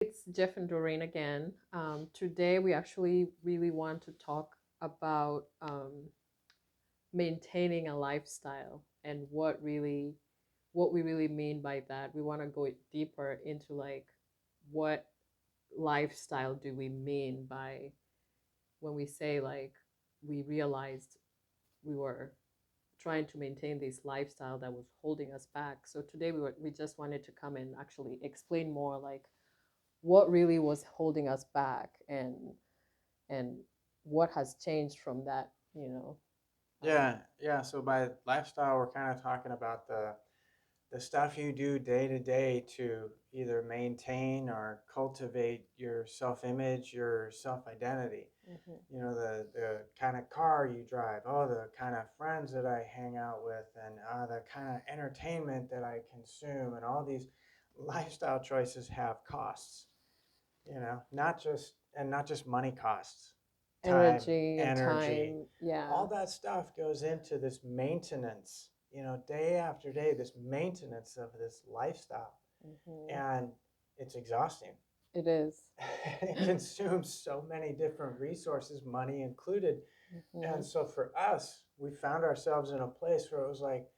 It's Jeff and Doreen again. Today, we actually really want to talk about maintaining a lifestyle and what we really mean by that. We want to go deeper into like what lifestyle do we mean by when we say like we realized we were trying to maintain this lifestyle that was holding us back. So today we just wanted to come and actually explain more like what really was holding us back and what has changed from that, um, Yeah. So by lifestyle, we're kind of talking about the stuff you do day to day to either maintain or cultivate your self image, your self identity. mhm. The kind of car you drive, oh, the kind of friends that I hang out with, and the kind of entertainment that I consume, and all these lifestyle choices have costs. Not just money costs, time, Energy and energy, time. Yeah. all that stuff goes into this maintenance, day after day, this maintenance of this lifestyle. Hmm. And it's exhausting. It is. It consumes so many different resources, money included. And Hmm. so for us, we found ourselves in a place where it was like,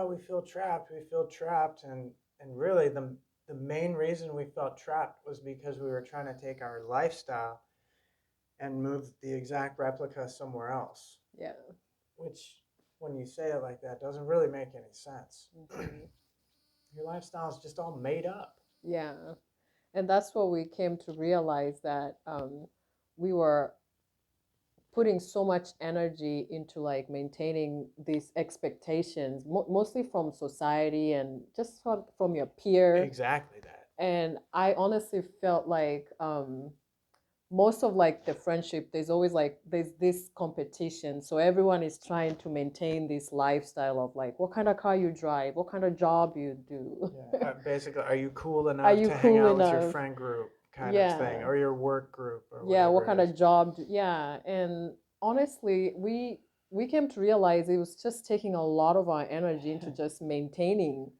we feel trapped. And really the main reason we felt trapped was because we were trying to take our lifestyle and move the exact replica somewhere else, Yeah. which when you say it like that doesn't really make any sense. Hmm. Your lifestyle is just all made up. Yeah. And that's what we came to realize that we were putting so much energy into like maintaining these expectations, mostly from society and just from your peer. Exactly that. And I honestly felt like most of like the friendship, there's always like there's this competition, so everyone is trying to maintain this lifestyle of like what kind of car you drive, what kind of job you do. Yeah, basically, are you cool Are enough you to hang cool out with your enough? friend group kind of thing, Yeah. or your work group, or Yeah, what whatever kind it is? of job yeah. And honestly, we came to realize it was just taking a lot of our energy into just maintaining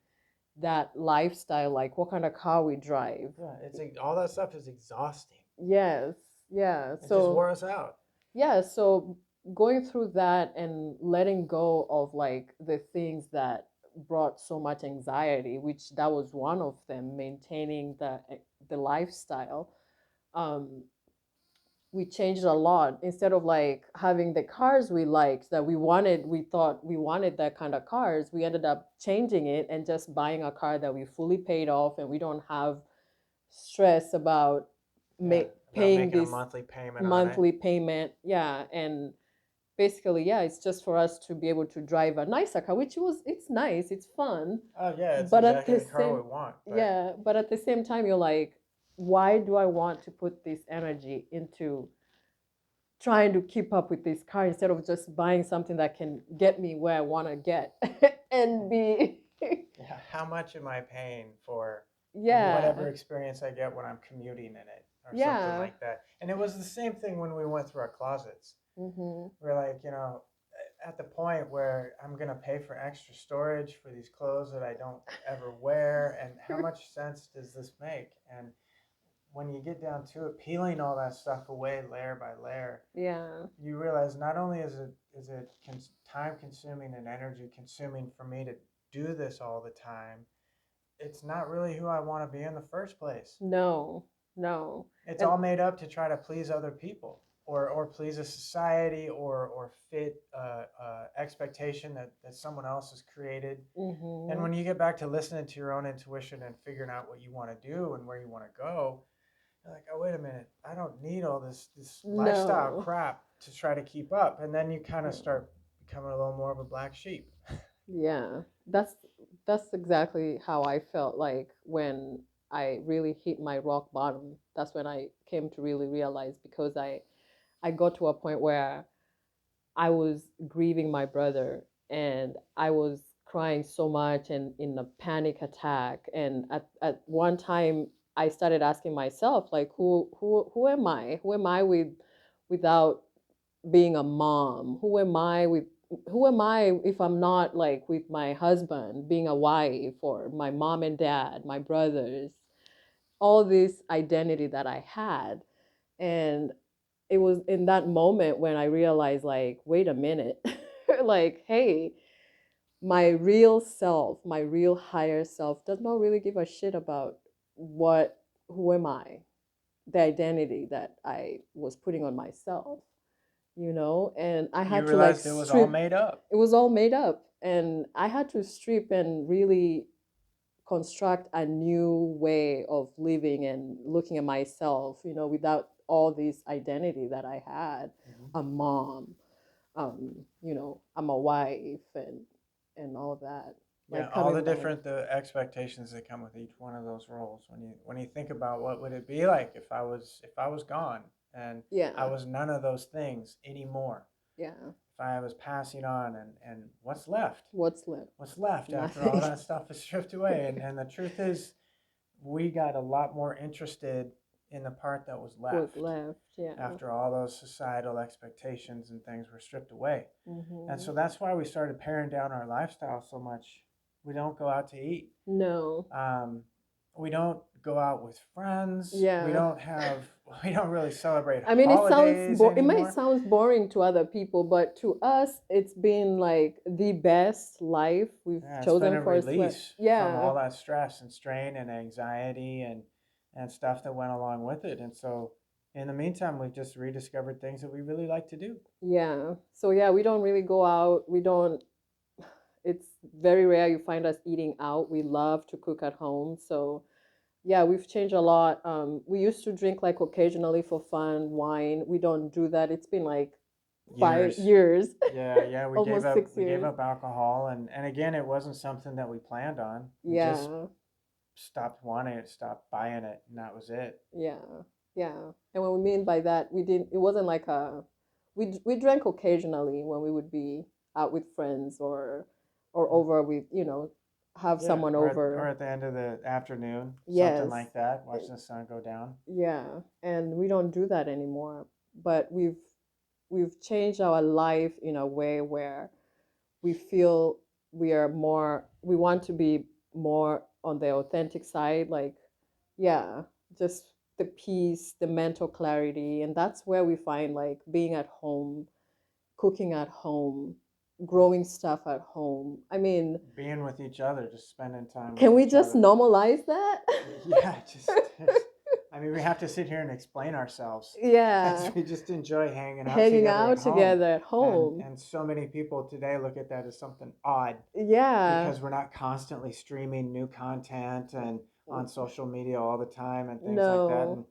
that lifestyle, like what kind of car we drive. Yeah, all that stuff is exhausting. Yes. Yeah. It just So wore us out. yeah, so going through that and letting go of like the things that brought so much anxiety, which that was one of them, maintaining the lifestyle. um we changed a lot. Instead of like having the cars we liked that we thought we wanted that kind of cars, we ended up changing it and just buying a car that we fully paid off, and we don't have stress about Yeah, about paying making a this monthly payment on it. monthly payment. Yeah. And basically, yeah, it's just for us to be able to drive a nicer car, which was it's nice, it's fun. Oh yeah, it's But at exactly the the car same we want. But yeah, but at the same time, you're like, why do I want to put this energy into trying to keep up with this car instead of just buying something that can get me where I want to get and be yeah, how much am I paying for yeah. whatever experience I get when I'm commuting in it, or something Yeah. like that? And it was the same thing when we went through our closets. Mhm. We're like, at the point where I'm going to pay for extra storage for these clothes that I don't ever wear, and how much sense does this make? And when you get down to it, peeling all that stuff away layer by layer, Yeah. you realize not only is it time consuming and energy consuming for me to do this all the time, it's not really who I want to be in the first place. No. No. It's And all made up to try to please other people, or please a society, or fit expectation that someone else has created. And mhm. when you get back to listening to your own intuition and figuring out what you want to do and where you want to go, you're like, oh, wait a minute, I don't need all this lifestyle No. crap to try to keep up. And then you kind of No. start becoming a little more of a black sheep. Yeah. That's exactly how I felt like when I really hit my rock bottom. That's when I came to really realize, because I got to a point where I was grieving my brother, and I was crying so much and in a panic attack. And at one time I started asking myself like, who am I? Who am I without being a mom? Who am I if I'm not like with my husband, being a wife, or my mom and dad, my brothers? all this identity that I had. And it was in that moment when I realized, like, wait a minute, like, hey, my real self, my real higher self does not really give a shit about who am I, the identity that I was putting on myself, and I You had to like realized it was all strip. made up. It was all made up, and I had to strip and really construct a new way of living and looking at myself, without all this identity that I had. Mhm. A mom, I'm a wife, and all of that, Yeah, like all the coming back. different the expectations that come with each one of those roles. When you think about what would it be like if I was gone and I Yeah, was none of those things anymore. yeah. If I was passing on and what's left? What's left? What's left after all Nothing. that stuff is stripped away? And the truth is we got a lot more interested in the part that was Was left left? Yeah. after all those societal expectations and things were stripped away. And Hmm. so that's why we started paring down our lifestyle so much. We don't go out to eat. No. Um, we don't go out with friends. We Yeah. don't have. We don't really celebrate I mean, holidays it might anymore. sound boring to other people, but to us, it's been like the best life we've Yeah, it's been chosen a for us. release from Yeah. all that stress and strain and anxiety and stuff that went along with it. And so, in the meantime, we've just rediscovered things that we really like to do. Yeah. So yeah, we don't really go out. We don't. It's very rare you find us eating out. We love to cook at home. So yeah, we've changed a lot. We used to drink like occasionally for fun, wine. We don't do that. It's been like five Years. years, Yeah, yeah, almost six we gave years. up alcohol and again it wasn't something that we planned on. We just Yeah. stopped wanting it, stopped buying it, and that was it. Yeah, yeah. And what we mean by that, we didn't. It wasn't like we drank occasionally when we would be out with friends or Yeah. over with have Yeah, someone or over. at the end of the afternoon, something Yes, like that, watching the sun go down. yeah. And we don't do that anymore. But we've changed our life in a way where we feel we want to be more on the authentic side, like, yeah, just the peace, the mental clarity. And that's where we find like being at home, cooking at home, Yeah. growing stuff at home. I mean, Being with each other, just spending time can with we each just other. normalize that? Yeah, I mean, we have to sit here and explain ourselves as Yeah, we just enjoy hanging out hanging together at out home. together at home. And so many people today look at that as something odd Yeah. because we're not constantly streaming new content and on social media all the time and things like that. No. And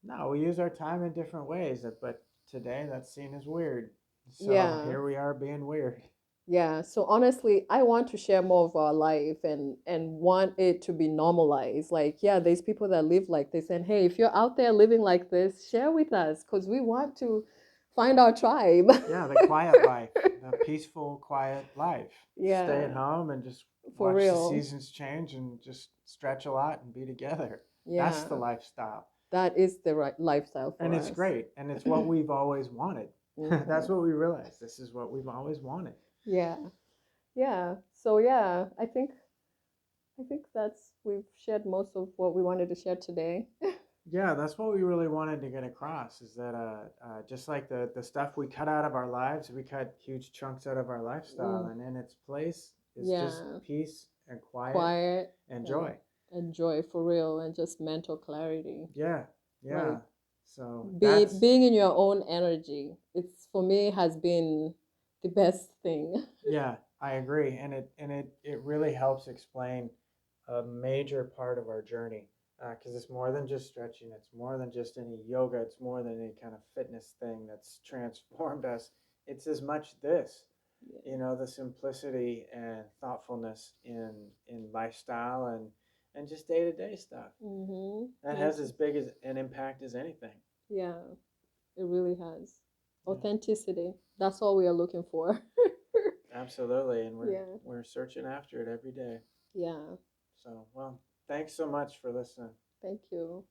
no, we use our time in different ways, but today that's seen as weird. So Yeah. here we are being weird. Yeah, so honestly, I want to share more of our life and want it to be normalized. Like, yeah, there's people that live like this, and hey, if you're out there living like this, share with us because we want to find our tribe. Yeah, the quiet life, the peaceful, quiet life. Stay at Yeah, home and just for watch the real. seasons change and just stretch a lot and be together. That's the Yeah, lifestyle. that is the right lifestyle And for it's us. great. And it's what we've always wanted. That's Hmm. what we realized. This is what we've always wanted. Yeah, yeah. So yeah, I think that's we've shared most of what we wanted to share today. Yeah, that's what we really wanted to get across is that just like the stuff we cut out of our lives, we cut huge chunks out of our lifestyle. Mm, And in its place is just yeah, peace and quiet quiet and and joy. enjoy for real and just mental clarity. Yeah, yeah. Like So that's being in your own energy. It's for me has been the best thing. yeah, I agree, and it really helps explain a major part of our journey because it's more than just stretching. It's more than just any yoga. It's more than any kind of fitness thing that's transformed us. It's as much this, Yeah. the simplicity and thoughtfulness in lifestyle and just day to day stuff Mhm. that has Yes. as big as an impact as anything. Yeah, it really has. Yeah. Authenticity. That's all we are looking for. Absolutely, and we're Yeah. we're searching after it every day. Yeah. So, well, thanks so much for listening. Thank you.